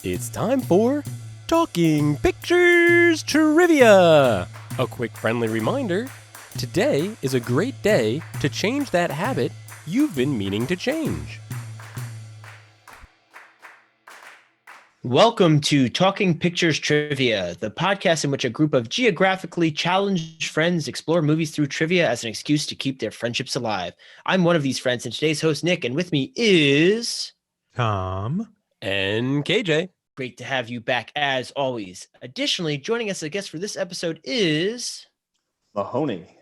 It's time for Talking Pictures Trivia! A quick friendly reminder, today is a great day to change that habit you've been meaning to change. Welcome to Talking Pictures Trivia, the podcast in which a group of geographically challenged friends explore movies through trivia as an excuse to keep their friendships alive. I'm one of these friends, and today's host, Nick, and with me is Tom. And KJ. Great to have you back as always. Additionally, joining us as a guest for this episode is Mahoney.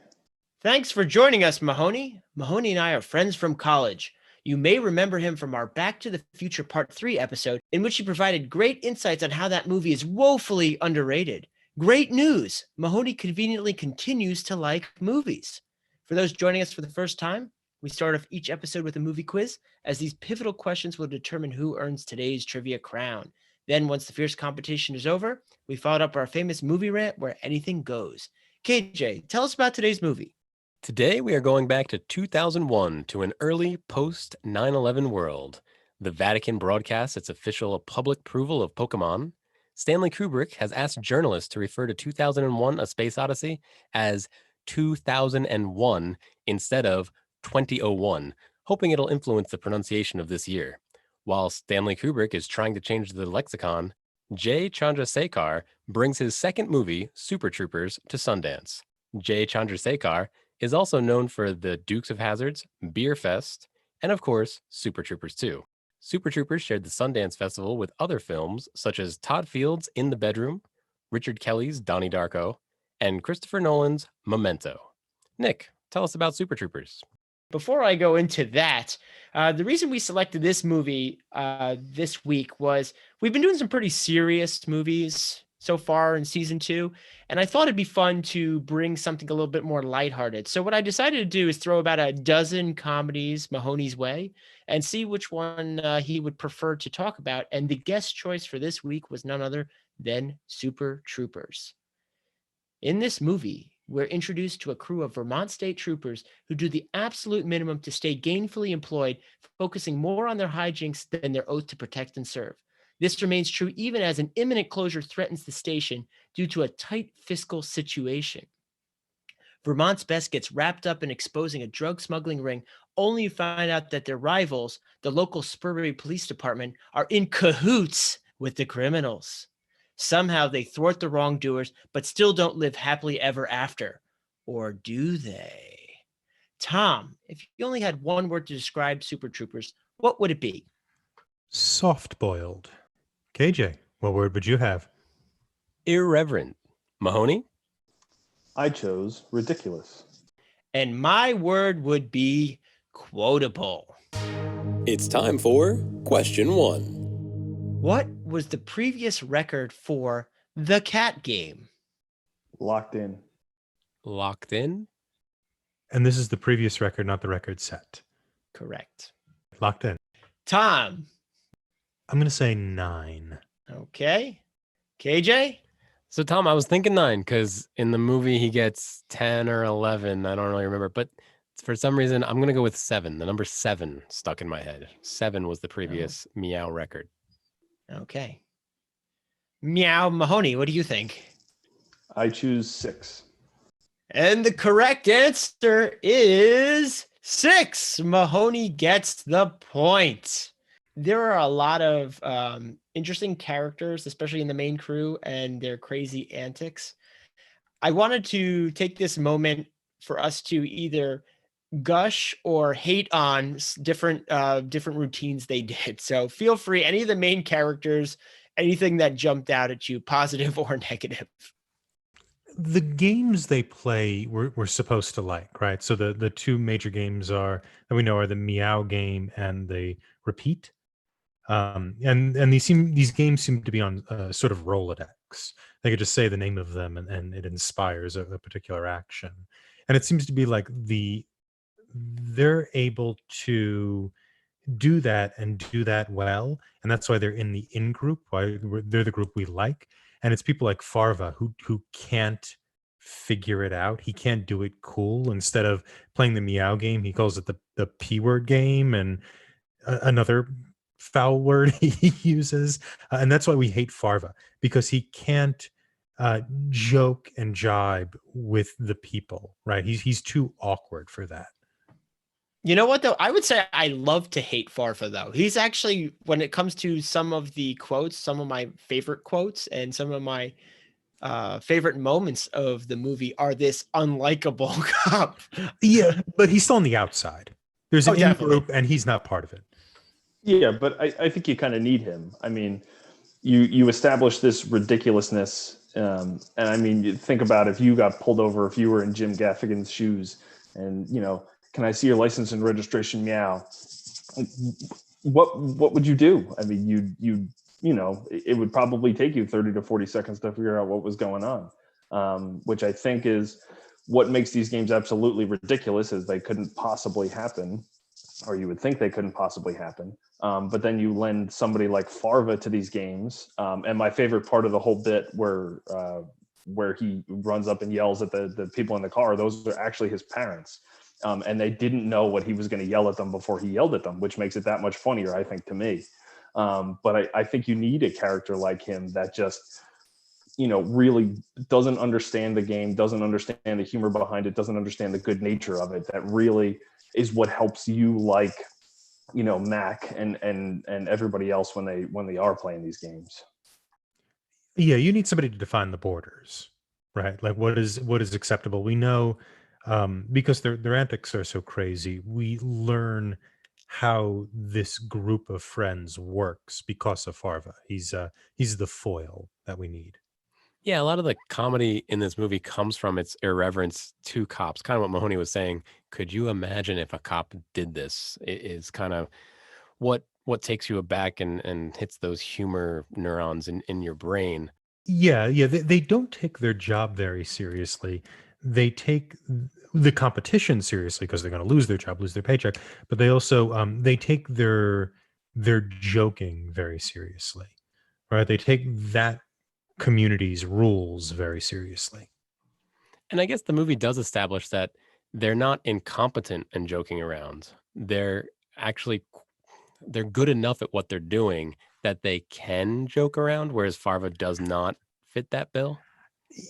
Thanks for joining us, Mahoney. Mahoney and I are friends from college. You may remember him from our Back to the Future Part 3 episode, in which he provided great insights on how that movie is woefully underrated. Great news! Mahoney conveniently continues to like movies. For those joining us for the first time, we start off each episode with a movie quiz, as these pivotal questions will determine who earns today's trivia crown. Then, once the fierce competition is over, we followed up our famous movie rant where anything goes. KJ, tell us about today's movie. Today we are going back to 2001 to an early post-9/11 world. The Vatican broadcasts its official public approval of Pokemon. Stanley Kubrick has asked journalists to refer to 2001 A Space Odyssey as 2001 instead of 2001, hoping it'll influence the pronunciation of this year. While Stanley Kubrick is trying to change the lexicon, Jay Chandrasekhar brings his second movie, Super Troopers, to Sundance. Jay Chandrasekhar is also known for the Dukes of Hazzard's, Beer Fest, and of course, Super Troopers 2. Super Troopers shared the Sundance Festival with other films such as Todd Field's In the Bedroom, Richard Kelly's Donnie Darko, and Christopher Nolan's Memento. Nick, tell us about Super Troopers. Before I go into that, the reason we selected this movie this week was we've been doing some pretty serious movies so far in season 2, and I thought it'd be fun to bring something a little bit more lighthearted. So what I decided to do is throw about a dozen comedies Mahoney's way and see which one he would prefer to talk about. And the guest choice for this week was none other than Super Troopers. In this movie, we're introduced to a crew of Vermont state troopers who do the absolute minimum to stay gainfully employed, focusing more on their hijinks than their oath to protect and serve. This remains true even as an imminent closure threatens the station due to a tight fiscal situation. Vermont's best gets wrapped up in exposing a drug smuggling ring, only to find out that their rivals, the local Spurbury Police Department, are in cahoots with the criminals. Somehow they thwart the wrongdoers, but still don't live happily ever after. Or do they? Tom, if you only had one word to describe Super Troopers, what would it be? Soft-boiled. KJ, what word would you have? Irreverent. Mahoney? I chose ridiculous. And my word would be quotable. It's time for question 1. What was the previous record for the cat game? Locked in. Locked in? And this is the previous record, not the record set. Correct. Locked in. Tom. I'm going to say 9. Okay. KJ? So, Tom, I was thinking 9 because in the movie he gets 10 or 11. I don't really remember. But for some reason, I'm going to go with 7. The number 7 stuck in my head. 7 was the previous Meow record. Okay. Meow. Mahoney, what do you think? I choose 6. And the correct answer is 6. Mahoney gets the point. There are a lot of interesting characters, especially in the main crew and their crazy antics. I wanted to take this moment for us to either gush or hate on different routines they did. So feel free, any of the main characters, anything that jumped out at you, positive or negative. The games they play we're supposed to like, right? So the two major games that we know are the Meow game and the Repeat. And these games seem to be on sort of Rolodex. They could just say the name of them and it inspires a particular action. And it seems to be like they're able to do that and do that well. And that's why they're in the in-group, why they're the group we like. And it's people like Farva who can't figure it out. He can't do it cool. Instead of playing the Meow game, he calls it the P word game. And another foul word he uses, and that's why we hate Farva, because he can't joke and jibe with the people, right? He's too awkward for that. You know what, though? I would say I love to hate Farfa, though. He's actually, when it comes to some of the quotes, some of my favorite quotes and some of my favorite moments of the movie are this unlikable cop. Yeah, but he's still on the outside. There's an Definitely. in-group, and he's not part of it. Yeah, but I think you kind of need him. I mean, you establish this ridiculousness, and I mean, you think about if you got pulled over, if you were in Jim Gaffigan's shoes, and can I see your license and registration? Meow. What would you do? I mean, it would probably take you 30 to 40 seconds to figure out what was going on, which I think is what makes these games absolutely ridiculous, is they couldn't possibly happen, or you would think they couldn't possibly happen. But then you lend somebody like Farva to these games. And my favorite part of the whole bit where he runs up and yells at the people in the car, those are actually his parents. And they didn't know what he was going to yell at them before he yelled at them, which makes it that much funnier, I think, to me. But I think you need a character like him that just, really doesn't understand the game, doesn't understand the humor behind it, doesn't understand the good nature of it. That really is what helps you like, Mac and everybody else when they are playing these games. Yeah, you need somebody to define the borders, right? Like what is acceptable. We know, because their antics are so crazy. We learn how this group of friends works because of Farva. He's the foil that we need. Yeah, a lot of the comedy in this movie comes from its irreverence to cops. Kind of what Mahoney was saying. Could you imagine if a cop did this? It is kind of what takes you aback and hits those humor neurons in your brain. Yeah, they don't take their job very seriously. They take the competition seriously because they're going to lose their job, lose their paycheck. But they also they take their joking very seriously, right? They take that community's rules very seriously. And I guess the movie does establish that they're not incompetent and joking around. They're actually they're good enough at what they're doing that they can joke around, whereas Farva does not fit that bill.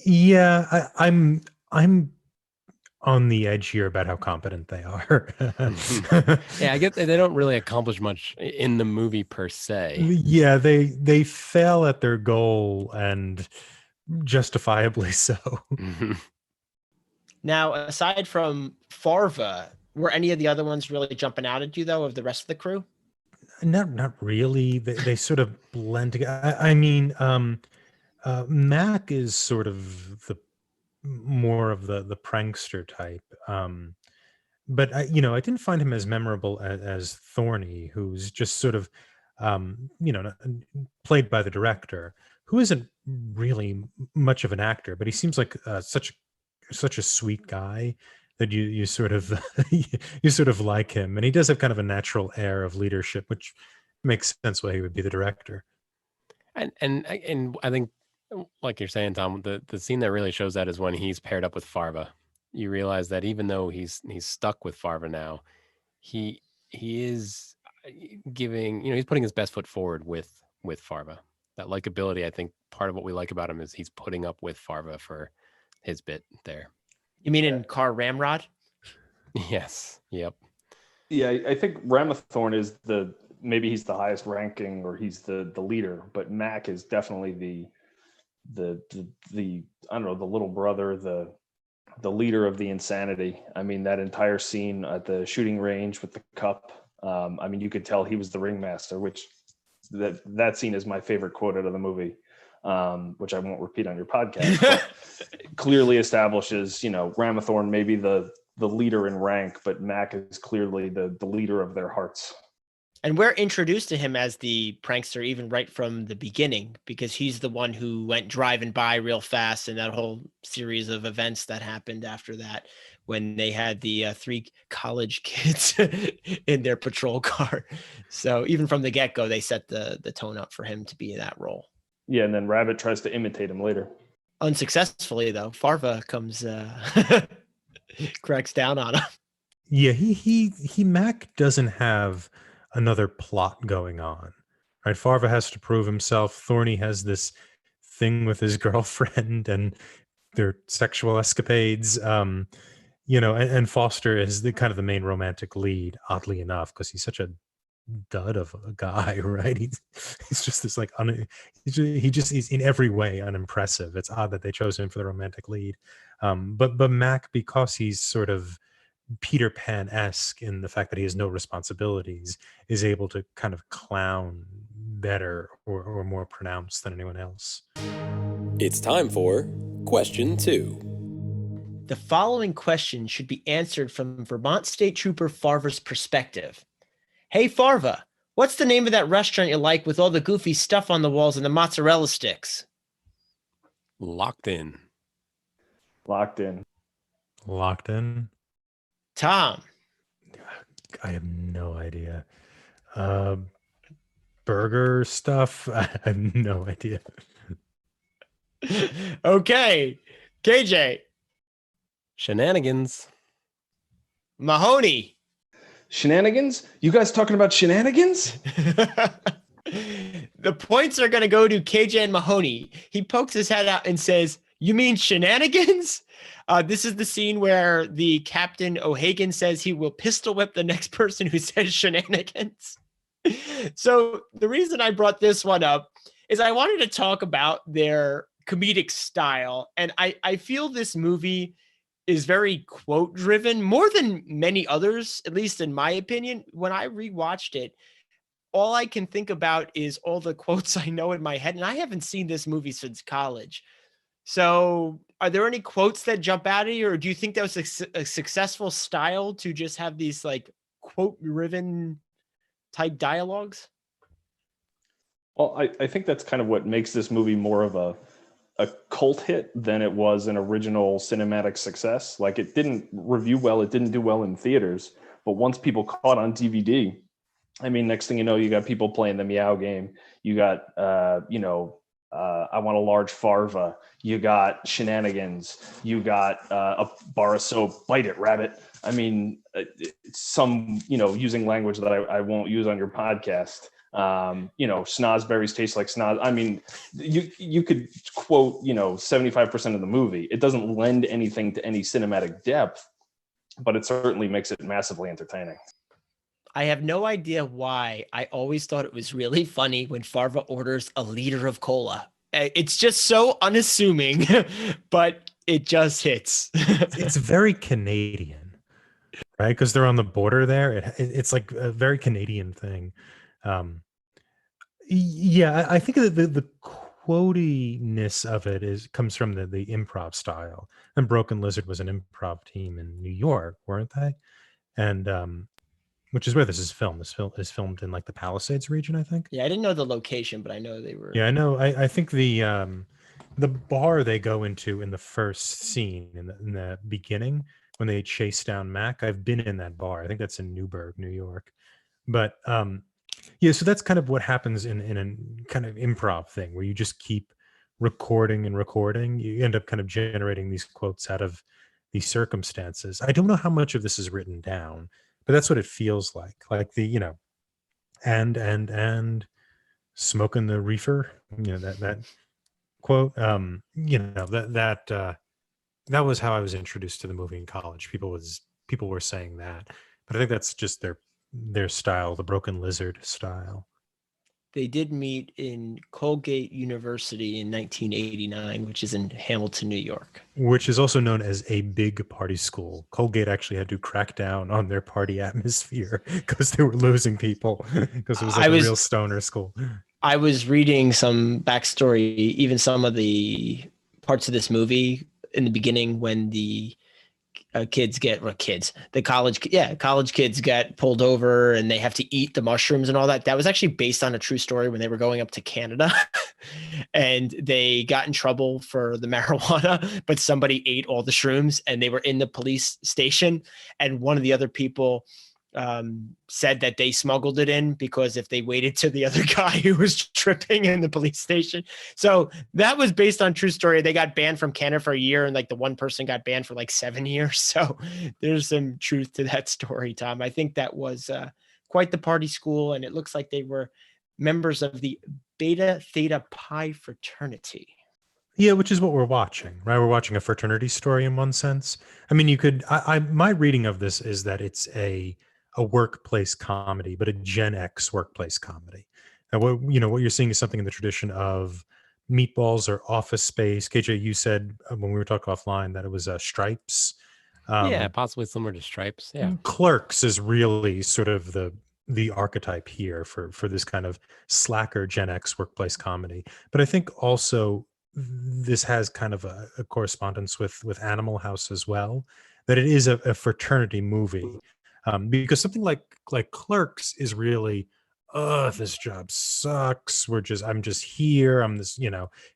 Yeah, I'm on the edge here about how competent they are. Yeah, I get that they don't really accomplish much in the movie per se. Yeah, they fail at their goal, and justifiably so. Now, aside from Farva, were any of the other ones really jumping out at you, though, of the rest of the crew? Not really. They sort of blend together. I mean, Mac is sort of the more of the prankster type. But I didn't find him as memorable as Thorny, who's just sort of, played by the director, who isn't really much of an actor, but he seems like such a sweet guy that you sort of you sort of like him, and he does have kind of a natural air of leadership, which makes sense why he would be the director. And I think, like you're saying, Tom, the scene that really shows that is when he's paired up with Farva. You realize that even though he's stuck with Farva now, he is giving, he's putting his best foot forward with Farva. That likability, I think part of what we like about him is he's putting up with Farva for his bit there. You mean in Car Ramrod? Yes. Yep. Yeah, I think Ramathorn is maybe he's the highest ranking, or he's the leader, but Mac is definitely the I don't know, the little brother, the leader of the insanity. I mean, that entire scene at the shooting range with the cup. I mean, you could tell he was the ringmaster, which that scene is my favorite quote out of the movie, which I won't repeat on your podcast. But clearly establishes, Ramathorn maybe the leader in rank, but Mac is clearly the leader of their hearts. And we're introduced to him as the prankster even right from the beginning, because he's the one who went driving by real fast, and that whole series of events that happened after that, when they had the 3 college kids in their patrol car. So even from the get-go, they set the tone up for him to be in that role. Yeah, and then Rabbit tries to imitate him later. Unsuccessfully, though. Farva comes cracks down on him. Yeah, he Mac doesn't have another plot going on. Right? Farva has to prove himself. Thorny has this thing with his girlfriend and their sexual escapades. And Foster is the kind of the main romantic lead, oddly enough, because he's such a dud of a guy, right? He's just this like he's in every way unimpressive. It's odd that they chose him for the romantic lead. But Mac, because he's sort of Peter Pan-esque in the fact that he has no responsibilities, is able to kind of clown better or more pronounced than anyone else. It's time for question 2. The following question should be answered from Vermont State Trooper Farva's perspective. Hey, Farva, what's the name of that restaurant you like with all the goofy stuff on the walls and the mozzarella sticks? Locked in. Locked in. Locked in? Tom. I have no idea. Burger stuff? I have no idea. Okay. KJ. Shenanigans. Mahoney. Shenanigans? You guys talking about shenanigans? The points are going to go to KJ and Mahoney. He pokes his head out and says, "You mean shenanigans?" This is the scene where the Captain O'Hagan says he will pistol whip the next person who says shenanigans. So the reason I brought this one up is I wanted to talk about their comedic style. And I feel this movie is very quote driven more than many others, at least in my opinion. When I rewatched it, all I can think about is all the quotes I know in my head. And I haven't seen this movie since college. So are there any quotes that jump out at you, or do you think that was a successful style to just have these like quote driven type dialogues? Well, I think that's kind of what makes this movie more of a cult hit than it was an original cinematic success. Like, it didn't review well, it didn't do well in theaters, but once people caught on DVD, I mean, next thing you know, you got people playing the Meow game. You got, I Want a Large Farva. You got Shenanigans. You got a bar of soap. Bite it, rabbit. I mean, some, using language that I won't use on your podcast. Snozberries taste like snoz. I mean, you could quote, 75% of the movie. It doesn't lend anything to any cinematic depth, but it certainly makes it massively entertaining. I have no idea why I always thought it was really funny when Farva orders a liter of cola. It's just so unassuming, but it just hits. It's very Canadian, right? Because they're on the border there. It's like a very Canadian thing. I think that the quotiness of it comes from the improv style. And Broken Lizard was an improv team in New York, weren't they? And which is where this is filmed. This film is filmed in like the Palisades region, I think. Yeah, I didn't know the location, but I know they were. Yeah, I know. I think the bar they go into in the first scene in the beginning when they chase down Mac. I've been in that bar. I think that's in Newburgh, New York. But so that's kind of what happens in a kind of improv thing where you just keep recording and recording. You end up kind of generating these quotes out of these circumstances. I don't know how much of this is written down, but that's what it feels like. Like the, and smoking the reefer, that quote, that was how I was introduced to the movie in college. People were saying that, but I think that's just their style, the Broken Lizard style. They did meet in Colgate University in 1989, which is in Hamilton, New York. Which is also known as a big party school. Colgate actually had to crack down on their party atmosphere because they were losing people because it was like a real stoner school. I was reading some backstory, even some of the parts of this movie in the beginning when the college kids get pulled over and they have to eat the mushrooms and all that. That was actually based on a true story when they were going up to Canada and they got in trouble for the marijuana, but somebody ate all the shrooms and they were in the police station. And one of the other people said that they smuggled it in because if they waited to the other guy who was tripping in the police station. So that was based on true story. They got banned from Canada for a year and like the one person got banned for like 7 years. So there's some truth to that story, Tom. I think that was quite the party school, and it looks like they were members of the Beta Theta Pi fraternity. Yeah, which is what we're watching, right? We're watching a fraternity story in one sense. I mean, you could. My reading of this is that it's a workplace comedy, but a Gen X workplace comedy. And what you're seeing is something in the tradition of Meatballs or Office Space. KJ, you said when we were talking offline that it was Stripes. Yeah, Um, possibly similar to Stripes. Yeah. Clerks is really sort of the archetype here for this kind of slacker Gen X workplace comedy. But I think also this has kind of a correspondence with Animal House as well, that it is a fraternity movie. Because something like Clerks is really, oh, this job sucks. I'm just here. I'm this,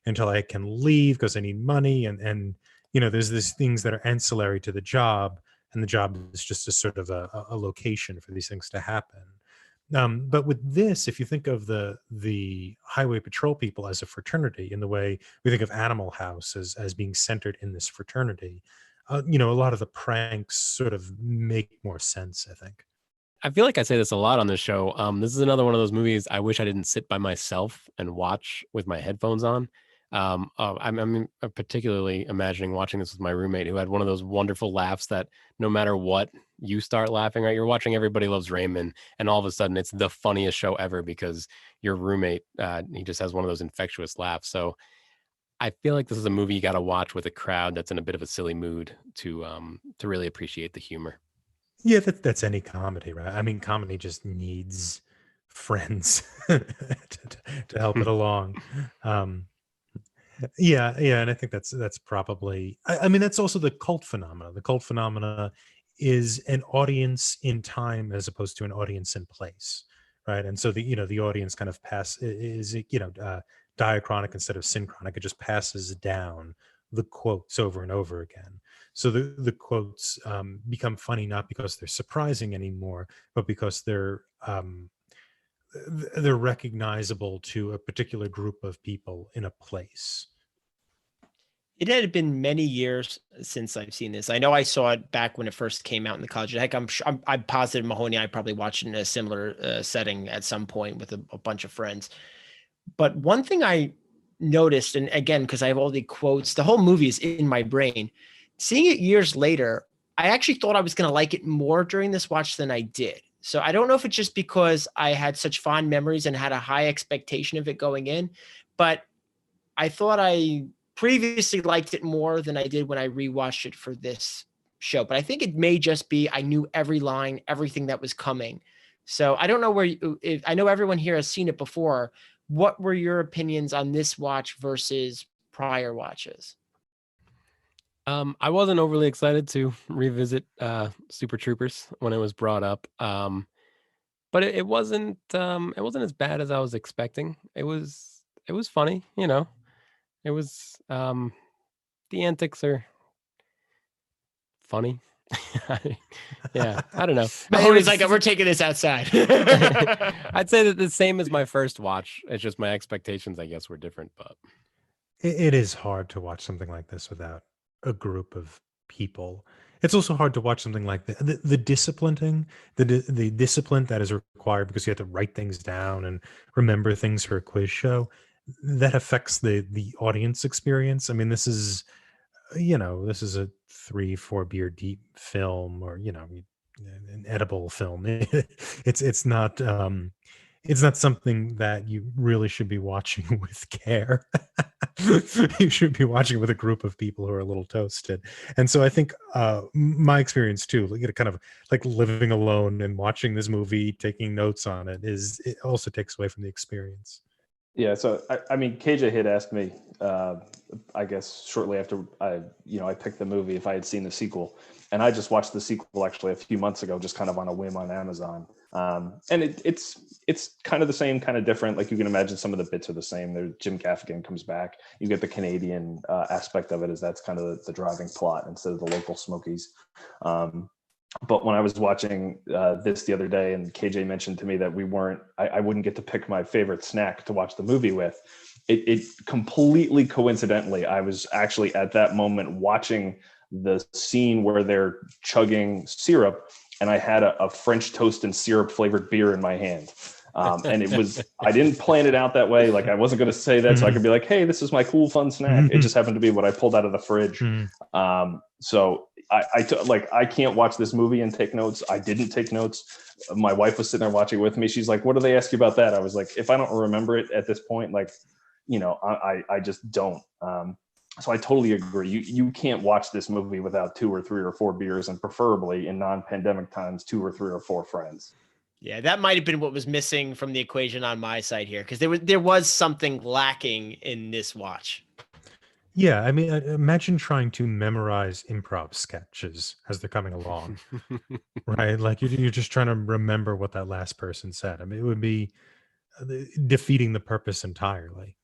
until I can leave because I need money. And there's these things that are ancillary to the job, and the job is just a sort of a location for these things to happen. But with this, if you think of the highway patrol people as a fraternity, in the way we think of Animal House as being centered in this fraternity, a lot of the pranks sort of make more sense, I think. I feel like I say this a lot on this show. This is another one of those movies I wish I didn't sit by myself and watch with my headphones on. I'm particularly imagining watching this with my roommate, who had one of those wonderful laughs that no matter what, you start laughing, right? You're watching Everybody Loves Raymond, and all of a sudden it's the funniest show ever because your roommate, he just has one of those infectious laughs. So I feel like this is a movie you got to watch with a crowd that's in a bit of a silly mood to really appreciate the humor. Yeah, that's any comedy, right? I mean, comedy just needs friends to help it along. Um, yeah, and I think that's probably. I mean, that's also the cult phenomena. The cult phenomena is an audience in time as opposed to an audience in place, right? And so the audience kind of is diachronic instead of synchronic. It just passes down the quotes over and over again. So the quotes become funny not because they're surprising anymore, but because they're recognizable to a particular group of people in a place. It had been many years since I've seen this. I know I saw it back when it first came out in the college. Heck, I'm positive Mahoney, I probably watched it in a similar setting at some point with a bunch of friends. But one thing I noticed, and again, because I have all the quotes, the whole movie is in my brain. Seeing it years later, I actually thought I was going to like it more during this watch than I did. So I don't know if it's just because I had such fond memories and had a high expectation of it going in, but I thought I previously liked it more than I did when I rewatched it for this show. But I think it may just be I knew every line, everything that was coming. So I don't know I know everyone here has seen it before. What were your opinions on this watch versus prior watches? I wasn't overly excited to revisit Super Troopers when it was brought up. But it wasn't as bad as I was expecting. It was funny, It was the antics are funny. Yeah, I don't know. But Mahoney's like, we're taking this outside. I'd say that the same as my first watch. It's just my expectations, I guess, were different. But It is hard to watch something like this without a group of people. It's also hard to watch something like the disciplining, the discipline that is required because you have to write things down and remember things for a quiz show. That affects the audience experience. I mean, this is a 3-4 beer deep film, or an edible film. It's not something that you really should be watching with care. You should be watching with a group of people who are a little toasted. And so I think my experience too, like, kind of like living alone and watching this movie, taking notes on it also takes away from the experience. Yeah, so I mean, KJ had asked me, I guess shortly after I picked the movie, if I had seen the sequel, and I just watched the sequel actually a few months ago, just kind of on a whim on Amazon. And it's kind of the same, kind of different. Like you can imagine, some of the bits are the same. There, Jim Gaffigan comes back. You get the Canadian aspect of it, as that's kind of the driving plot instead of the local Smokies. But when I was watching this the other day, and KJ mentioned to me that I wouldn't get to pick my favorite snack to watch the movie with, it completely coincidentally, I was actually at that moment watching the scene where they're chugging syrup, and I had a French toast and syrup flavored beer in my hand. And I didn't plan it out that way. Like I wasn't going to say that so I could be like, hey, this is my cool, fun snack. It just happened to be what I pulled out of the fridge. So I can't watch this movie and take notes. I didn't take notes. My wife was sitting there watching with me. She's like, what do they ask you about that? I was like, if I don't remember it at this point, like, I just don't. So I totally agree. You can't watch this movie without 2 or 3 or 4 beers, and preferably in non-pandemic times, 2 or 3 or 4 friends. Yeah, that might have been what was missing from the equation on my side here, because there was something lacking in this watch. Yeah, I mean, imagine trying to memorize improv sketches as they're coming along, right? Like you're just trying to remember what that last person said. I mean, it would be defeating the purpose entirely.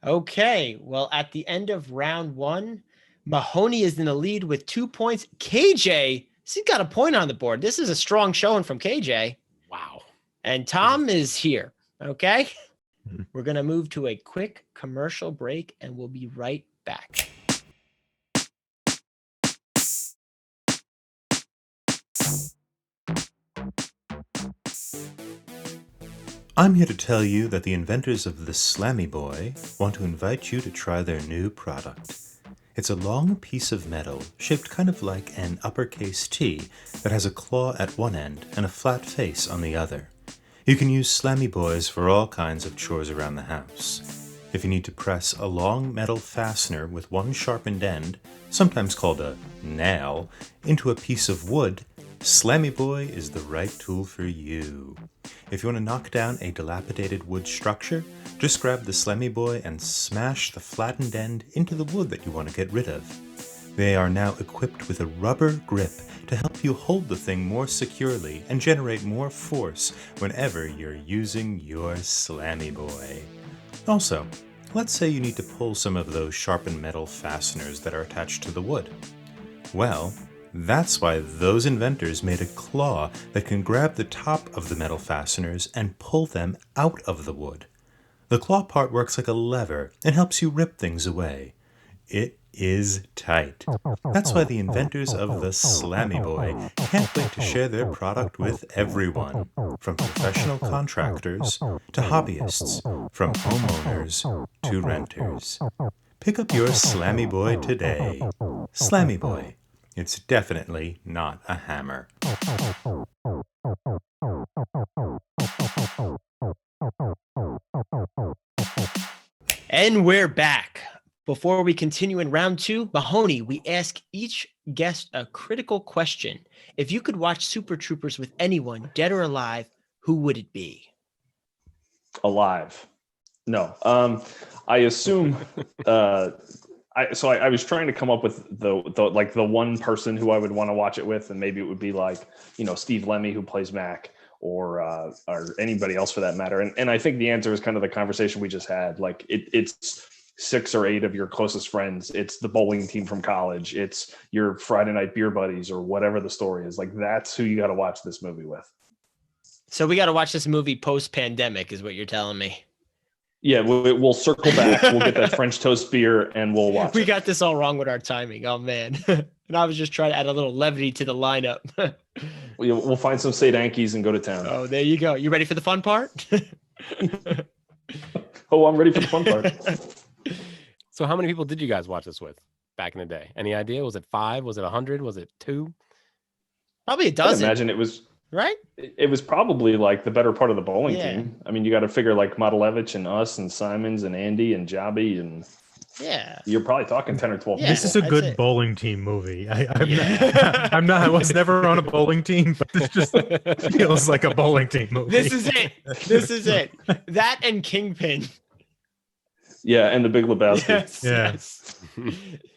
Okay, well, at the end of round 1, Mahoney is in the lead with 2 points. KJ, he's got a point on the board. This is a strong showing from KJ. Wow. And Tom is here. Okay. Mhm. We're going to move to a quick commercial break and we'll be right back. I'm here to tell you that the inventors of the Slammy Boy want to invite you to try their new product. It's a long piece of metal shaped kind of like an uppercase T that has a claw at one end and a flat face on the other. You can use Slammy Boys for all kinds of chores around the house. If you need to press a long metal fastener with one sharpened end, sometimes called a nail, into a piece of wood, Slammy Boy is the right tool for you. If you want to knock down a dilapidated wood structure, just grab the Slammy Boy and smash the flattened end into the wood that you want to get rid of. They are now equipped with a rubber grip to help you hold the thing more securely and generate more force whenever you're using your Slammy Boy. Also, let's say you need to pull some of those sharpened metal fasteners that are attached to the wood. Well, that's why those inventors made a claw that can grab the top of the metal fasteners and pull them out of the wood. The claw part works like a lever and helps you rip things away. It is tight. That's why the inventors of the Slammy Boy can't wait to share their product with everyone, from professional contractors to hobbyists, from homeowners to renters. Pick up your Slammy Boy today. Slammy Boy. It's definitely not a hammer. And we're back. Before we continue in round 2, Mahoney, we ask each guest a critical question. If you could watch Super Troopers with anyone, dead or alive, who would it be? Alive. No. I assume I was trying to come up with the one person who I would want to watch it with, and maybe it would be like, Steve Lemmy, who plays Mac, or anybody else for that matter. And I think the answer is kind of the conversation we just had. Like it's 6 or 8 of your closest friends. It's the bowling team from college. It's your Friday night beer buddies, or whatever the story is. Like that's who you got to watch this movie with. So we got to watch this movie post-pandemic is what you're telling me. Yeah, we'll circle back. We'll get that French toast beer and we'll watch We it. got this all wrong with our timing. Oh, man. And I was just trying to add a little levity to the lineup. We'll find some St. Ankies and go to town. Oh, there you go. You ready for the fun part? Oh, I'm ready for the fun part. So how many people did you guys watch this with back in the day? Any idea? Was it 5? Was it 100? Was it 2? Probably a I dozen. imagine it was. Right? It was probably like the better part of the bowling Yeah. team. I mean, you got to figure like Modelevich and us and Simons and Andy and Jobby, and Yeah. you're probably talking 10 or 12 Yeah. This is a I'd good say- bowling team movie. Yeah. I was never on a bowling team, but this just feels like a bowling team movie. This is it. This is it. That and Kingpin. Yeah, and the Big Lebowski. Yes. Yeah. Yes.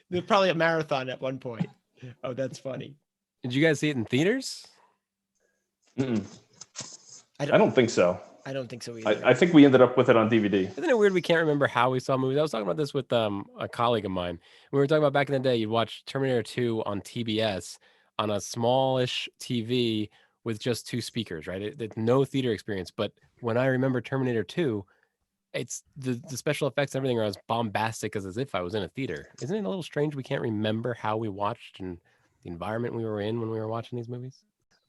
There's probably a marathon at one point. Oh, that's funny. Did you guys see it in theaters? Mm-mm. I I don't think so. I don't think so either. I think we ended up with it on DVD. Isn't it weird we can't remember how we saw movies? I was talking about this with a colleague of mine. We were talking about back in the day, you'd watch Terminator 2 on TBS on a smallish TV with just 2 speakers, right? It's no theater experience. But when I remember Terminator 2, it's the special effects and everything are as bombastic as if I was in a theater. Isn't it a little strange we can't remember how we watched and the environment we were in when we were watching these movies?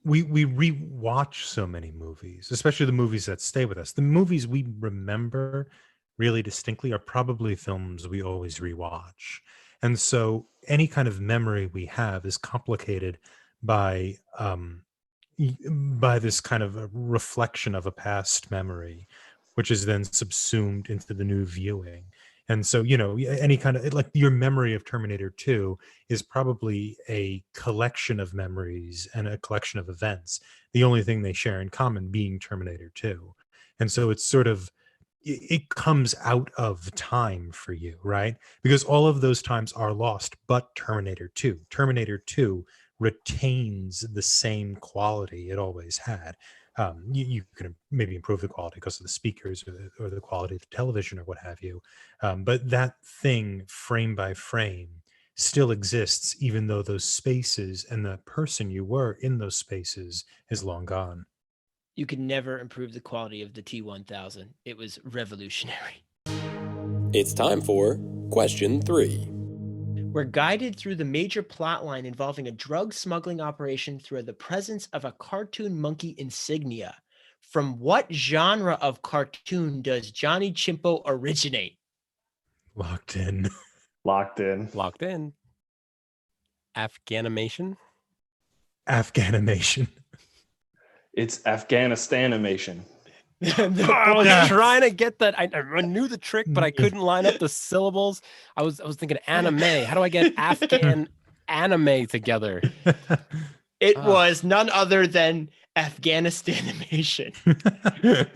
We rewatch so many movies, especially the movies that stay with us. The movies we remember really distinctly are probably films we always rewatch. And so any kind of memory we have is complicated by by this kind of a reflection of a past memory, which is then subsumed into the new viewing. And so, any kind of like your memory of Terminator 2 is probably a collection of memories and a collection of events. The only thing they share in common being Terminator 2. And so it's sort of, it comes out of time for you, right? Because all of those times are lost, but Terminator 2. Terminator 2 retains the same quality it always had. You can maybe improve the quality because of the speakers or the quality of the television or what have you. But that thing, frame by frame, still exists, even though those spaces and the person you were in those spaces is long gone. You could never improve the quality of the T-1000. It was revolutionary. It's time for question 3. We're guided through the major plot line involving a drug smuggling operation through the presence of a cartoon monkey insignia. From what genre of cartoon does Johnny Chimpo originate? Locked in. Locked in. Locked in. Afghanimation. Afghanimation. It's Afghanistanimation. I was trying to get that. I knew the trick, but I couldn't line up the syllables. I was thinking anime. How do I get Afghan anime together? It was none other than Afghanistanimation.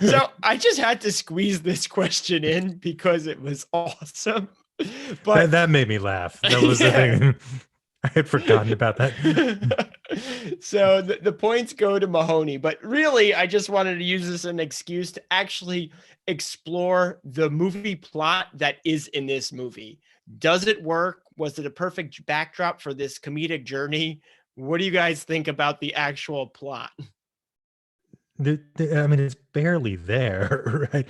So I just had to squeeze this question in because it was awesome. But that made me laugh. That was the thing. I had forgotten about that. So the points go to Mahoney, but really I just wanted to use this as an excuse to actually explore the movie plot that is in this movie. Does it work? Was it a perfect backdrop for this comedic journey? What do you guys think about the actual plot? I mean, it's barely there, right?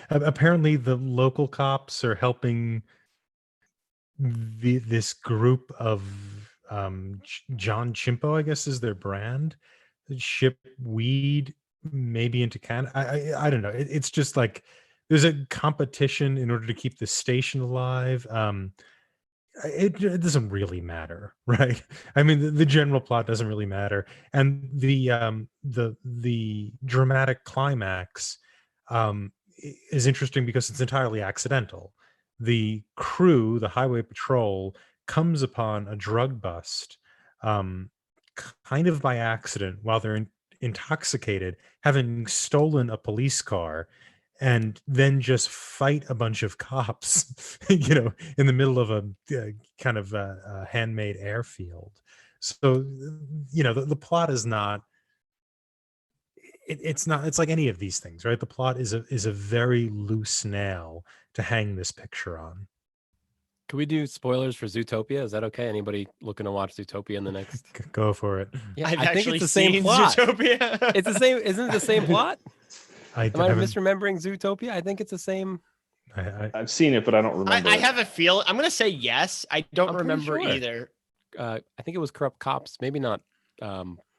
Apparently, the local cops are helping this group of John Chimpo, I guess is their brand, ship weed maybe into Canada. I don't know. It's just like there's a competition in order to keep the station alive. It doesn't really matter, right? I mean, the general plot doesn't really matter, and the dramatic climax is interesting because it's entirely accidental. The crew, the highway patrol, comes upon a drug bust, kind of by accident while they're intoxicated, having stolen a police car, and then just fight a bunch of cops, in the middle of a kind of a handmade airfield. So, the plot is not. It's not. It's like any of these things, right? The plot is a very loose nail to hang this picture on. Can we do spoilers for Zootopia? Is that okay? Anybody looking to watch Zootopia in the next? Go for it. Yeah, I've I think actually it's the same seen plot. Zootopia. It's the same. Isn't it the same plot? I Am I haven't. misremembering Zootopia? I think it's the same. I've seen it, but I don't remember. I it. have a feel. I'm going to say yes. I don't I'm pretty remember sure. either. I think it was corrupt cops. Maybe not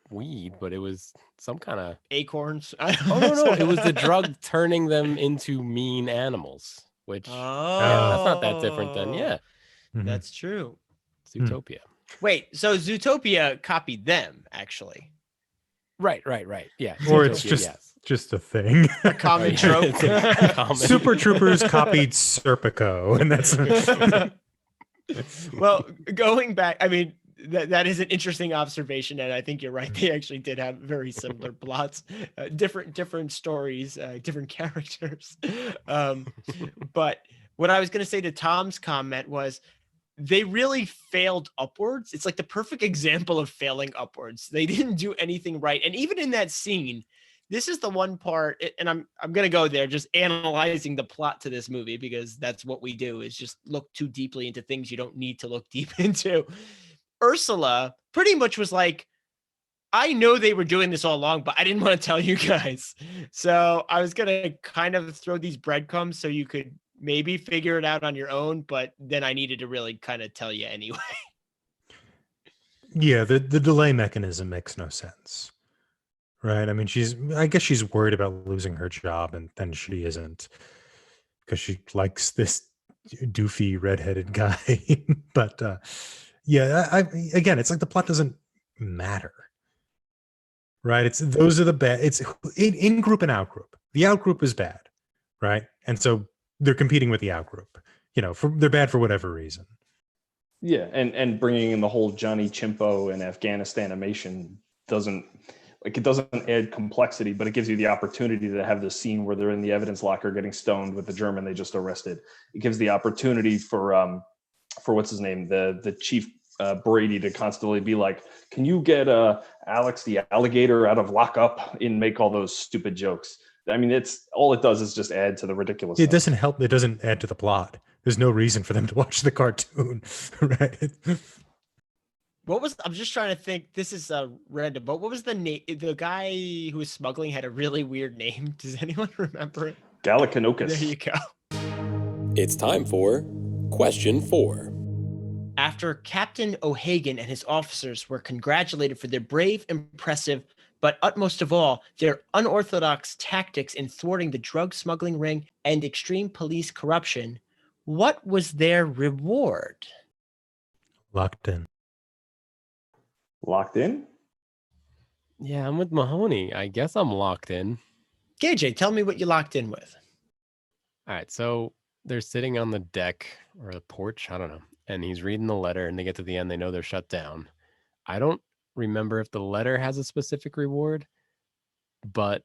weed, but it was some kind of Acorns. Oh no, it was the drug turning them into mean animals. Which yeah, that's not that different then. Yeah, Mhm. That's true. Zootopia. Wait, so Zootopia copied them, actually. Right. Yeah, Or it's Zootopia, just a thing. A common Right. trope. It's a common- Super Troopers copied Serpico, and that's Well, going back, I mean, that is an interesting observation, and I think you're right. They actually did have very similar plots, different stories, different characters. But what I was going to say to Tom's comment was, they really failed upwards. It's like the perfect example of failing upwards. They didn't do anything right, and even in that scene, this is the one part, and I'm gonna go there, just analyzing the plot to this movie, because that's what we do, is just look too deeply into things you don't need to look deep into. Ursula pretty much was like, I know they were doing this all along, but I didn't want to tell you guys. So I was gonna kind of throw these breadcrumbs so you could maybe figure it out on your own, but then I needed to really kind of tell you anyway. Yeah, the delay mechanism makes no sense. Right. I mean, I guess she's worried about losing her job, and then she isn't because she likes this doofy redheaded guy. But yeah, again, it's like the plot doesn't matter. Right. It's those are the bad. It's in group and out group. The out group is bad. Right. And so they're competing with the out group. They're bad for whatever reason. Yeah, and bringing in the whole Johnny Chimpo and Afghanistan animation doesn't add complexity, but it gives you the opportunity to have this scene where they're in the evidence locker getting stoned with the German they just arrested. It gives the opportunity for what's his name, the chief Brady, to constantly be like, "Can you get Alex the alligator out of lockup?" and make all those stupid jokes. I mean, it's all it does is just add to the ridiculousness. It doesn't help. It doesn't add to the plot. There's no reason for them to watch the cartoon, right? I'm just trying to think. This is random, but what was the name? The guy who was smuggling had a really weird name. Does anyone remember it? Gallicanocus. There you go. It's time for question 4. After Captain O'Hagan and his officers were congratulated for their brave, impressive, but utmost of all, their unorthodox tactics in thwarting the drug smuggling ring and extreme police corruption, what was their reward? Locked in. Locked in? Yeah, I'm with Mahoney. I guess I'm locked in. KJ, tell me what you locked in with. All right, so they're sitting on the deck or the porch, I don't know, and he's reading the letter, and they get to the end, they know they're shut down. I don't remember if the letter has a specific reward, but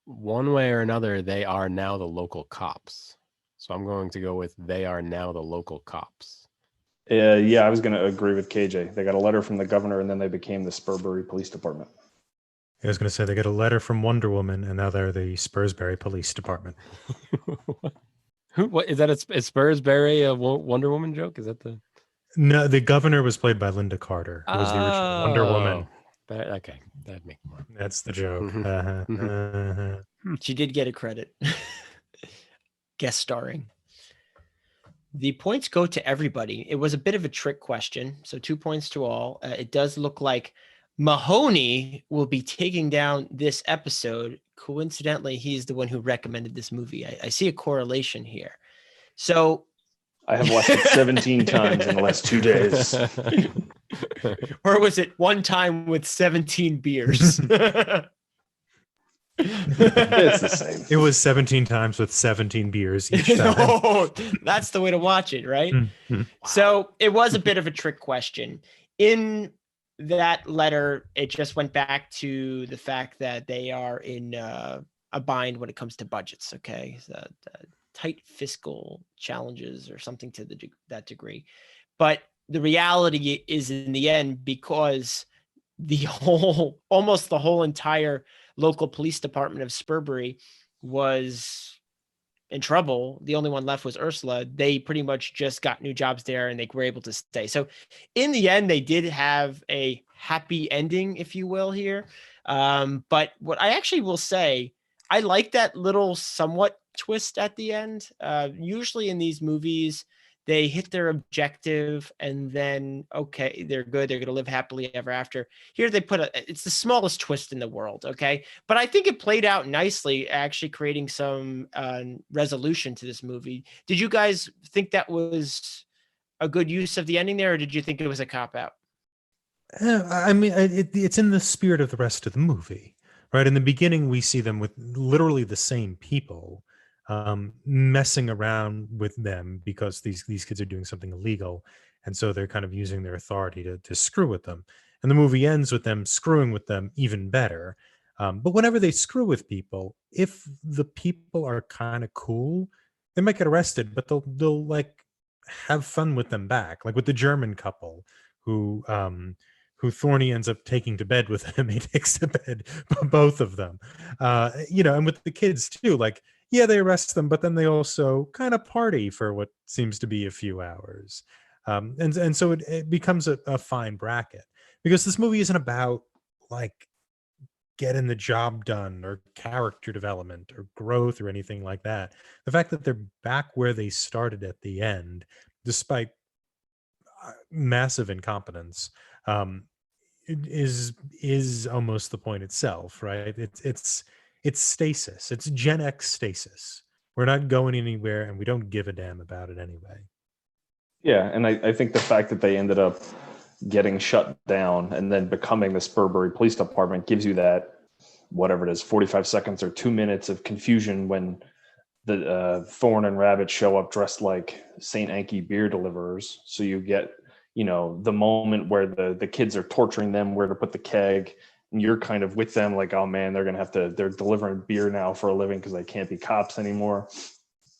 one way or another, they are now the local cops. So I'm going to go with they are now the local cops. Yeah, I was going to agree with KJ. They got a letter from the governor, and then they became the Spurbury Police Department. I was going to say they got a letter from Wonder Woman, and now they're the Spursbury Police Department. What is that? Is Spursbury a Wonder Woman joke? Is that the? No, the governor was played by Linda Carter, who was the original Wonder Woman. Okay, that'd make more. That's the joke. She did get a credit. Guest starring. The points go to everybody. It was a bit of a trick question, so 2 points to all. It does look like Mahoney will be taking down this episode. Coincidentally, he's the one who recommended this movie. I see a correlation here. So I have watched it 17 times in the last 2 days. Or was it one time with 17 beers? It's the same. It was 17 times with 17 beers each time. No, that's the way to watch it, right? Mm-hmm. So it was a bit of a trick question. In that letter, it just went back to the fact that they are in a bind when it comes to budgets, okay? So, tight fiscal challenges or something to that degree. But the reality is, in the end, because almost the whole entire local police department of Spurbury was in trouble. The only one left was Ursula. They pretty much just got new jobs there and they were able to stay. So in the end, they did have a happy ending, if you will, here. But what I actually will say, I like that little somewhat twist at the end. Usually in these movies, they hit their objective and then, okay, they're good. They're going to live happily ever after. Here they it's the smallest twist in the world. Okay. But I think it played out nicely, actually creating some resolution to this movie. Did you guys think that was a good use of the ending there, or did you think it was a cop out? I mean, it's in the spirit of the rest of the movie, right? In the beginning, we see them with literally the same people, messing around with them because these kids are doing something illegal, and so they're kind of using their authority to screw with them. And the movie ends with them screwing with them even better. But whenever they screw with people, if the people are kind of cool, they might get arrested, but they'll like have fun with them back, like with the German couple who Thorny ends up taking to bed with him. He takes to bed both of them, and with the kids too. Like, yeah, they arrest them, but then they also kind of party for what seems to be a few hours. And so it becomes a fine bracket, because this movie isn't about like getting the job done or character development or growth or anything like that. The fact that they're back where they started at the end, despite massive incompetence, is almost the point itself, right? It's stasis. It's Gen X stasis. We're not going anywhere, and we don't give a damn about it anyway. Yeah, and I think the fact that they ended up getting shut down and then becoming the Spurbury Police Department gives you that, whatever it is, 45 seconds or 2 minutes of confusion when the Thorn and Rabbit show up dressed like Saint Anki beer deliverers. So you get, the moment where the kids are torturing them where to put the keg, and you're kind of with them like, oh man, they're delivering beer now for a living because they can't be cops anymore.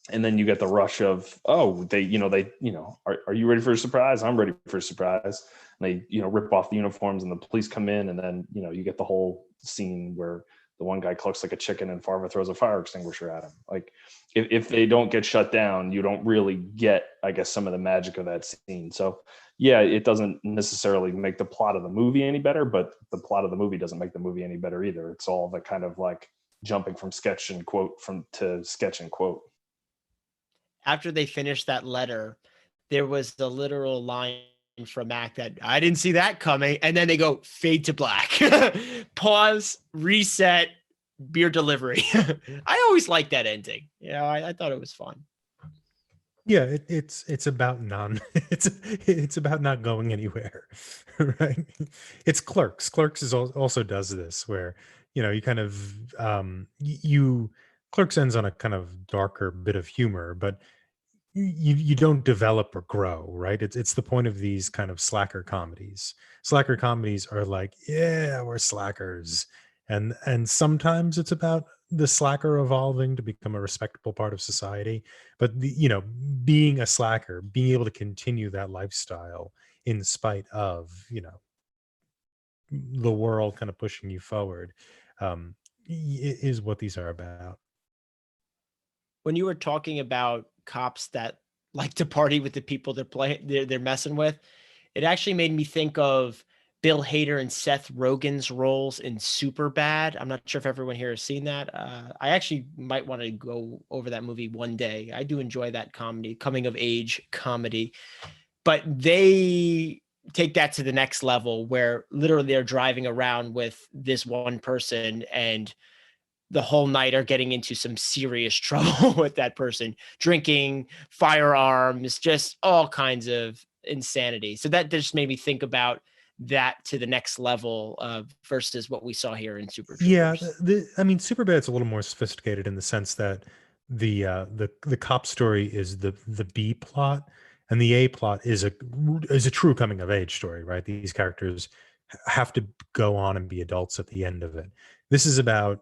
And then you get the rush of, oh, are you ready for a surprise? I'm ready for a surprise. And they, rip off the uniforms and the police come in, and then, you get the whole scene where the one guy clucks like a chicken and Farva throws a fire extinguisher at him. Like, if they don't get shut down, you don't really get, I guess, some of the magic of that scene. So yeah, it doesn't necessarily make the plot of the movie any better, but the plot of the movie doesn't make the movie any better either. It's all the kind of like jumping from sketch and quote to sketch and quote. After they finished that letter, there was the literal line from Mac that I didn't see that coming. And then they go fade to black, pause, reset, beer delivery. I always like that ending. I thought it was fun. Yeah, it's about it's about not going anywhere, right? It's Clerks. Clerks also does this where you kind of you Clerks ends on a kind of darker bit of humor, but you don't develop or grow, right? It's the point of these kind of slacker comedies. Slacker comedies are like, yeah, we're slackers, and sometimes it's about the slacker evolving to become a respectable part of society. But being a slacker, being able to continue that lifestyle in spite of the world kind of pushing you forward, is what these are about. When you were talking about cops that like to party with the people they're messing with, it actually made me think of Bill Hader and Seth Rogen's roles in Superbad. I'm not sure if everyone here has seen that. I actually might want to go over that movie one day. I do enjoy that comedy, coming of age comedy, but they take that to the next level where literally they're driving around with this one person and the whole night are getting into some serious trouble with that person, drinking, firearms, just all kinds of insanity. So that just made me think about that to the next level versus what we saw here in Super Yeah, Troopers. I mean, Superbad's a little more sophisticated in the sense that the cop story is the B plot, and the A plot is a true coming of age story, right? These characters have to go on and be adults at the end of it. This is about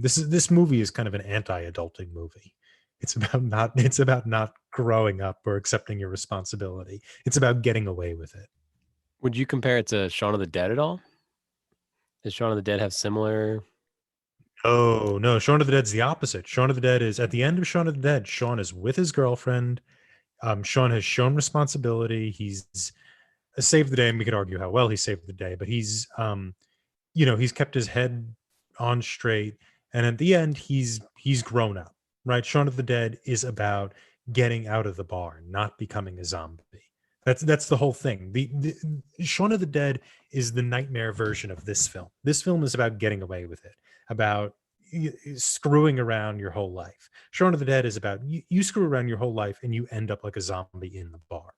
this movie is kind of an anti-adulting movie. It's about not growing up or accepting your responsibility. It's about getting away with it. Would you compare it to Shaun of the Dead at all? Does Shaun of the Dead have similar? Oh no, Shaun of the Dead's the opposite. Shaun of the Dead is at the end of Shaun of the Dead. Shaun is with his girlfriend. Shaun has shown responsibility. He's saved the day, and we could argue how well he saved the day, but he's he's kept his head on straight, and at the end he's grown up, right? Shaun of the Dead is about getting out of the bar, not becoming a zombie. That's the whole thing. The Shaun of the Dead is the nightmare version of this film. This film is about getting away with it, about screwing around your whole life. Shaun of the Dead is about you screw around your whole life and you end up like a zombie in the bar,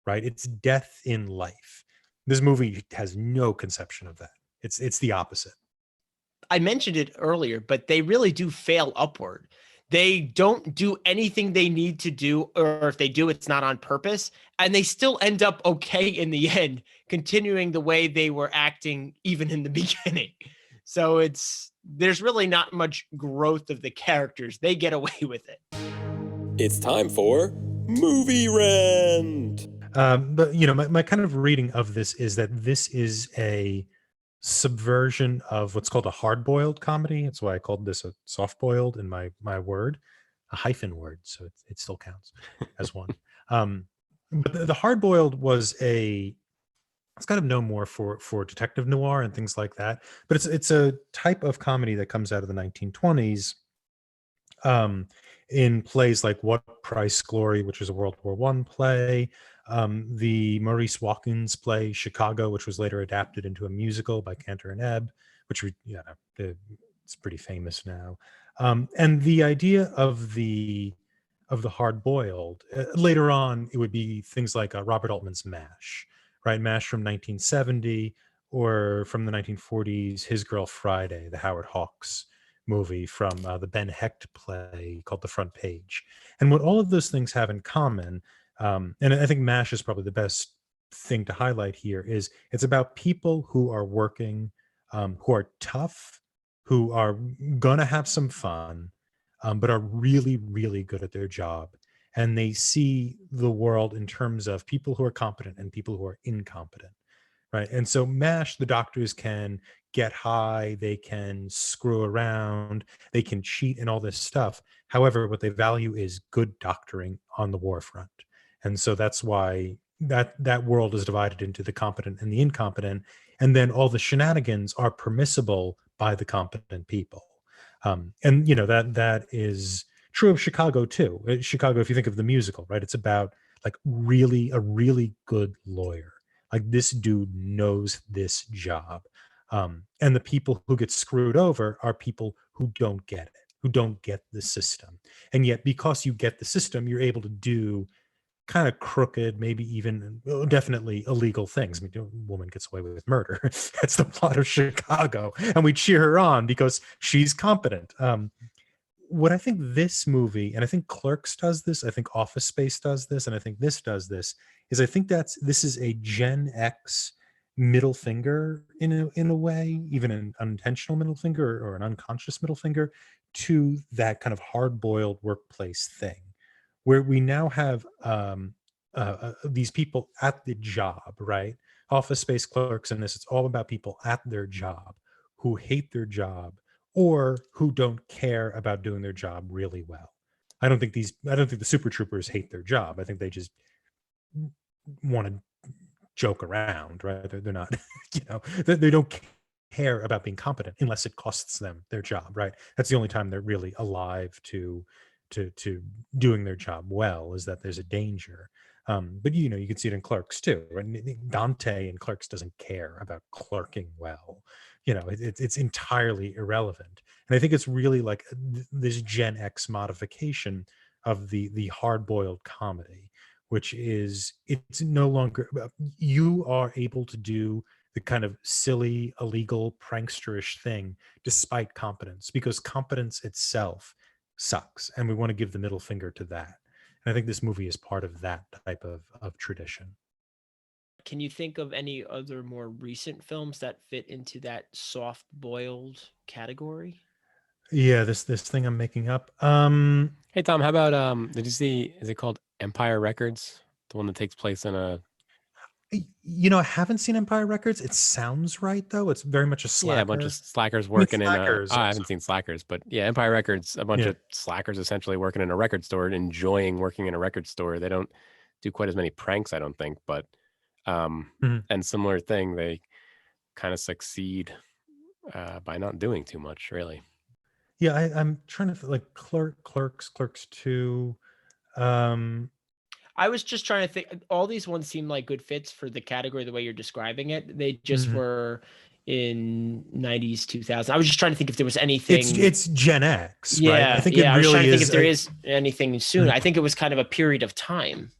right? It's death in life. This movie has no conception of that. It's the opposite. I mentioned it earlier, but they really do fail upward. They don't do anything they need to do, or if they do, it's not on purpose. And they still end up okay in the end, continuing the way they were acting even in the beginning. So there's really not much growth of the characters. They get away with it. It's time for Movie Rant. But my kind of reading of this is that this is a subversion of what's called a hard-boiled comedy. That's why I called this a soft-boiled in my word, a hyphen word, so it still counts as one. But the hard-boiled was it's kind of known more for detective noir and things like that. But it's a type of comedy that comes out of the 1920s. In plays like What Price Glory, which is a World War I play, The Maurice Watkins play Chicago, which was later adapted into a musical by Cantor and Ebb, which it's pretty famous now. And the idea of the hard boiled, later on it would be things like Robert Altman's MASH, right? MASH from 1970, or from the 1940s, His Girl Friday, the Howard Hawks movie from the Ben Hecht play called The Front Page. And what all of those things have in common, and I think MASH is probably the best thing to highlight here, is it's about people who are working, who are tough, who are gonna have some fun, but are really, really good at their job. And they see the world in terms of people who are competent and people who are incompetent, right? And so MASH, the doctors can get high, they can screw around, they can cheat and all this stuff. However, what they value is good doctoring on the war front. And so that's why that world is divided into the competent and the incompetent. And then all the shenanigans are permissible by the competent people. And that is true of Chicago too. Chicago, if you think of the musical, right, it's about like a really good lawyer. Like, this dude knows this job. And the people who get screwed over are people who don't get it, who don't get the system. And yet, because you get the system, you're able to do kind of crooked, maybe even definitely illegal things. I mean, a woman gets away with murder. That's the plot of Chicago. And we cheer her on because she's competent. What I think this movie, and I think Clerks does this, I think Office Space does this, and I think this does this, is I think this is a Gen X middle finger in a way, even an unintentional middle finger or an unconscious middle finger to that kind of hard-boiled workplace thing, where we now have these people at the job, right? Office Space, Clerks, and this, it's all about people at their job who hate their job or who don't care about doing their job really well. I don't think the Super Troopers hate their job. I think they just want to joke around, right? They're not, they don't care about being competent unless it costs them their job, right? That's the only time they're really alive to doing their job well, is that there's a danger. But you can see it in Clerks too, right? Dante in Clerks doesn't care about clerking well. It's entirely irrelevant. And I think it's really like this Gen X modification of the hard-boiled comedy, which is, it's no longer, you are able to do the kind of silly, illegal, prankster-ish thing despite competence, because competence itself sucks, and we want to give the middle finger to that. And I think this movie is part of that type of tradition. Can you think of any other more recent films that fit into that soft-boiled category? Yeah, this thing I'm making up. Hey Tom, how about did you see, is it called Empire Records? The one that takes place in a I haven't seen Empire Records. It sounds right though. It's very much a slacker. Yeah, a bunch of slackers working Slackers I haven't seen Slackers, but yeah, Empire Records, a bunch of slackers essentially working in a record store, enjoying working in a record store. They don't do quite as many pranks, I don't think, but and similar thing, they kind of succeed by not doing too much, really. Yeah, I'm trying to like Clerks 2. I was just trying to think. All these ones seem like good fits for the category the way you're describing it. They just were in 90s, 2000. I was just trying to think if there was anything. It's Gen X, yeah, right? I think yeah. it I was really trying to think is if there is anything soon. I think it was kind of a period of time.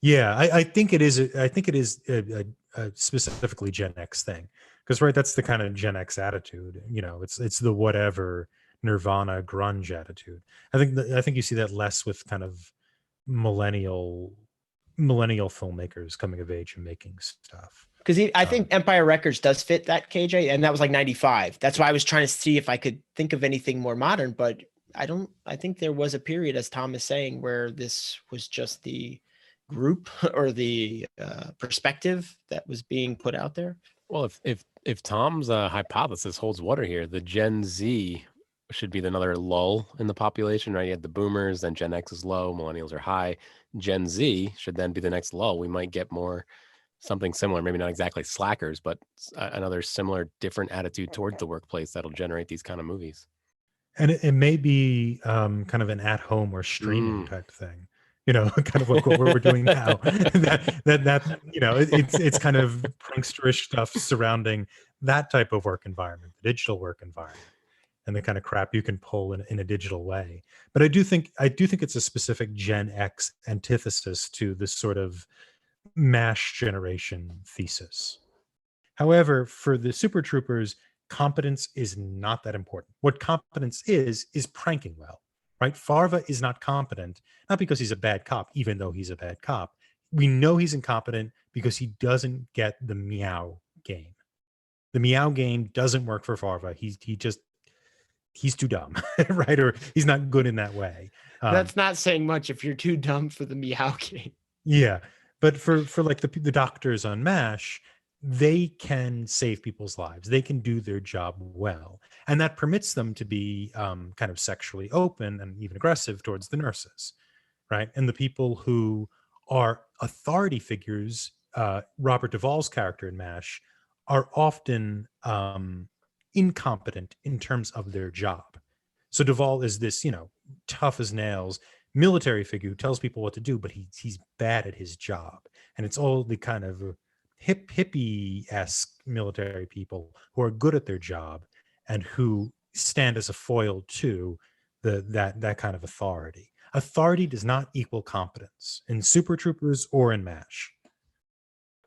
Yeah, I think it is. I think it is a specifically Gen X thing, because right, that's the kind of Gen X attitude. It's the whatever Nirvana grunge attitude. I think you see that less with kind of millennial filmmakers coming of age and making stuff. Because I think Empire Records does fit that, KJ, and that was like 95. That's why I was trying to see if I could think of anything more modern, but I think there was a period, as Tom is saying, where this was just the group or the perspective that was being put out there. Well, if Tom's hypothesis holds water here, the Gen Z should be another lull in the population, right? You had the boomers, then Gen X is low, millennials are high. Gen Z should then be the next lull. We might get something similar, maybe not exactly slackers, but another similar, different attitude towards the workplace that'll generate these kind of movies. And it may be kind of an at-home or streaming type thing. kind of what we're doing now. that it's kind of pranksterish stuff surrounding that type of work environment, the digital work environment, and the kind of crap you can pull in a digital way. But I do think it's a specific Gen X antithesis to this sort of MASH generation thesis. However, for the Super Troopers, competence is not that important. What competence is pranking well, right? Farva is not competent, not because he's a bad cop, even though he's a bad cop. We know he's incompetent because he doesn't get the meow game. The meow game doesn't work for Farva. He's too dumb, right? Or he's not good in that way. That's not saying much if you're too dumb for the meow game. Yeah, but for like the doctors on MASH, they can save people's lives. They can do their job well, and that permits them to be kind of sexually open and even aggressive towards the nurses, right? And the people who are authority figures, Robert Duvall's character in MASH, are often incompetent in terms of their job. So Duvall is this, tough as nails military figure who tells people what to do, but he's bad at his job. And it's all the kind of hippie-esque military people who are good at their job and who stand as a foil to that kind of authority. Authority does not equal competence in Super Troopers or in MASH.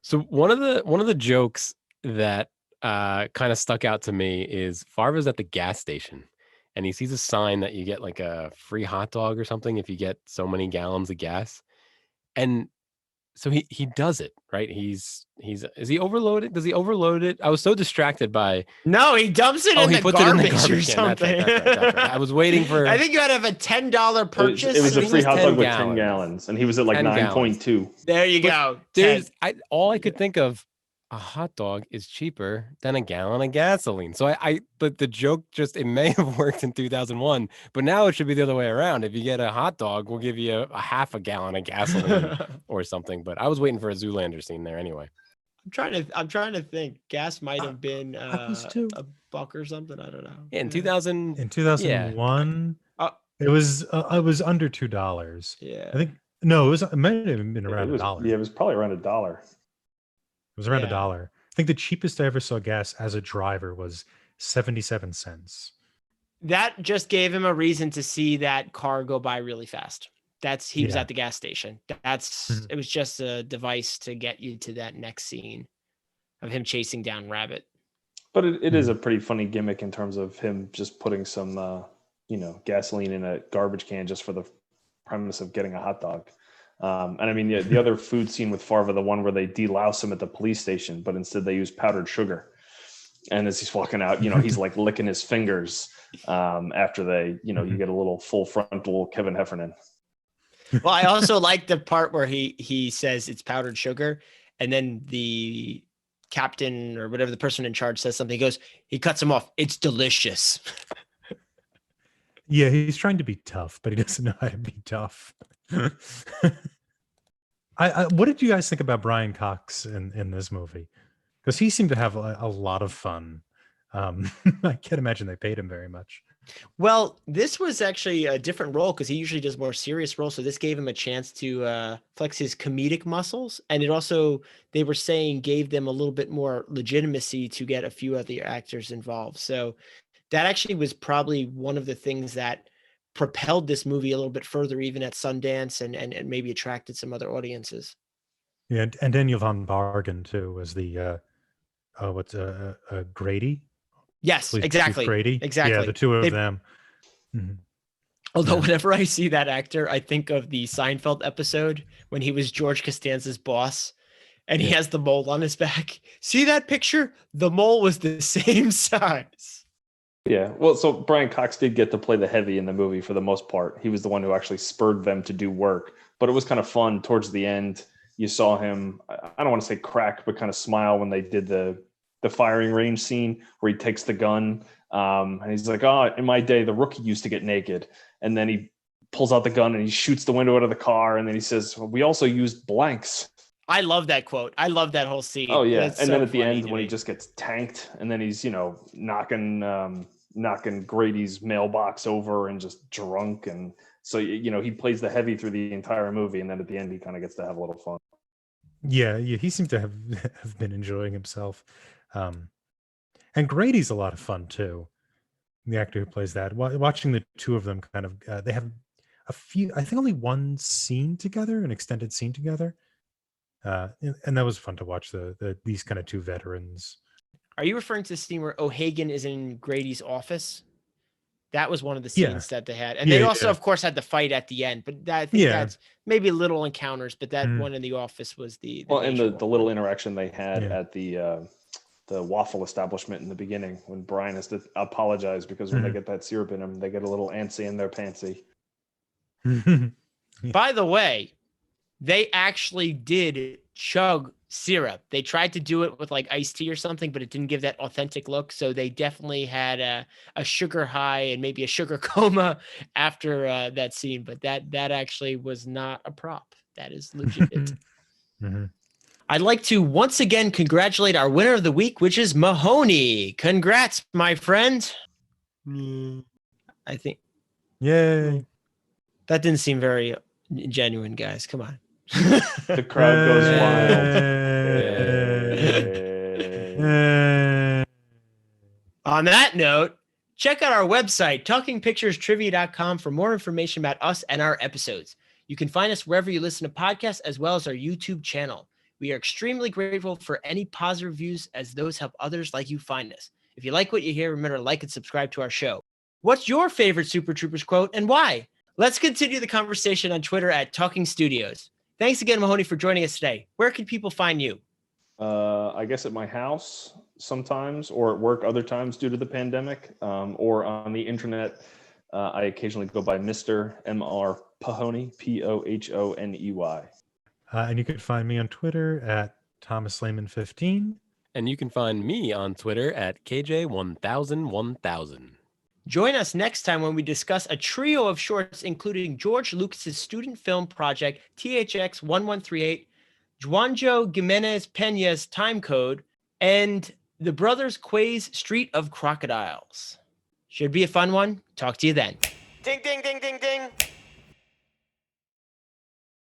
So one of the jokes that kind of stuck out to me is Farva's at the gas station and he sees a sign that you get like a free hot dog or something if you get so many gallons of gas. And so he does it, right? Is he overloaded? Does he overload it? I was so distracted by. No, he dumps it in the puts it in the garbage or garbage can. something. That's right. I was waiting for. I think you had to have a $10 purchase. It was a free hot dog with 10 gallons. gallons, and he was at like 9.2. There you go. All I could think of, a hot dog is cheaper than a gallon of gasoline. So but the joke it may have worked in 2001, but now it should be the other way around. If you get a hot dog, we'll give you a half a gallon of gasoline or something. But I was waiting for a Zoolander scene there anyway. I'm trying to think. Gas might have been a buck or something. I don't know. Yeah, in 2000. In 2001, it was under $2. Yeah, I think it might have been around $1. Yeah, it was probably around $1. It was around $1. I think the cheapest I ever saw gas as a driver was 77 cents. That just gave him a reason to see that car go by really fast. He was at the gas station. It was just a device to get you to that next scene of him chasing down Rabbit. But it is a pretty funny gimmick in terms of him just putting some, gasoline in a garbage can just for the premise of getting a hot dog. And I mean, the other food scene with Farva, the one where they delouse him at the police station, but instead they use powdered sugar. And as he's walking out, he's like licking his fingers after they, you get a little full frontal Kevin Heffernan. Well, I also like the part where he says it's powdered sugar, and then the captain or whatever the person in charge says something. He cuts him off. It's delicious. Yeah, he's trying to be tough, but he doesn't know how to be tough. What did you guys think about Brian Cox in this movie? Because he seemed to have a lot of fun. I can't imagine they paid him very much. Well, this was actually a different role because he usually does more serious roles. So this gave him a chance to flex his comedic muscles. And it also, they were saying, gave them a little bit more legitimacy to get a few other actors involved. So that actually was probably one of the things that propelled this movie a little bit further, even at Sundance, and maybe attracted some other audiences. Yeah, and Daniel von Bargen too was the Grady. Yes, Chief exactly. Grady. Exactly. Yeah, the two of them. Mm-hmm. Although whenever I see that actor, I think of the Seinfeld episode when he was George Costanza's boss and he has the mole on his back. See that picture? The mole was the same size. Yeah. Well, so Brian Cox did get to play the heavy in the movie for the most part. He was the one who actually spurred them to do work, but it was kind of fun towards the end. You saw him, I don't want to say crack, but kind of smile when they did the firing range scene where he takes the gun and he's like, in my day, the rookie used to get naked. And then he pulls out the gun and he shoots the window out of the car. And then he says, well, we also used blanks. I love that quote. I love that whole scene. Oh yeah. And then at the end when he just gets tanked and then he's, knocking Grady's mailbox over and just drunk. And So he plays the heavy through the entire movie, and then at the end he kind of gets to have a little fun. Yeah, he seemed to have been enjoying himself. And Grady's a lot of fun too. The actor who plays that. Watching the two of them kind of, they have a few, I think only one scene together, an extended scene together. And that was fun to watch these kind of two veterans. Are you referring to the scene where O'Hagan is in Grady's office? That was one of the scenes that they had. And they also, of course, had the fight at the end. But I think that's maybe little encounters. But that one in the office was the and the little interaction they had at the waffle establishment in the beginning when Brian has to apologize because when they get that syrup in them, they get a little antsy in their pantsy. By the way, they actually did chug syrup. They tried to do it with like iced tea or something, but it didn't give that authentic look. So they definitely had a sugar high and maybe a sugar coma after that scene. But that actually was not a prop. That is legit. I'd like to once again congratulate our winner of the week, which is Mahoney. Congrats, my friend. I think. Yay. That didn't seem very genuine, guys. Come on. The crowd goes wild. On that note, check out our website, talkingpicturestrivia.com, for more information about us and our episodes. You can find us wherever you listen to podcasts, as well as our YouTube channel. We are extremely grateful for any positive reviews, as those help others like you find us. If you like what you hear, remember to like and subscribe to our show. What's your favorite Super Troopers quote and why? Let's continue the conversation on Twitter at Talking Studios. Thanks again, Mahoney, for joining us today. Where can people find you? I guess at my house sometimes, or at work other times due to the pandemic, or on the internet. I occasionally go by Mr. M.R. Pahoney, P-O-H-O-N-E-Y. And you can find me on Twitter at ThomasLehman15. And you can find me on Twitter at KJ10001000. Join us next time when we discuss a trio of shorts, including George Lucas's student film project, THX 1138, Juanjo Gimenez Peña's Time Code, and the Brothers Quay's Street of Crocodiles. Should be a fun one. Talk to you then.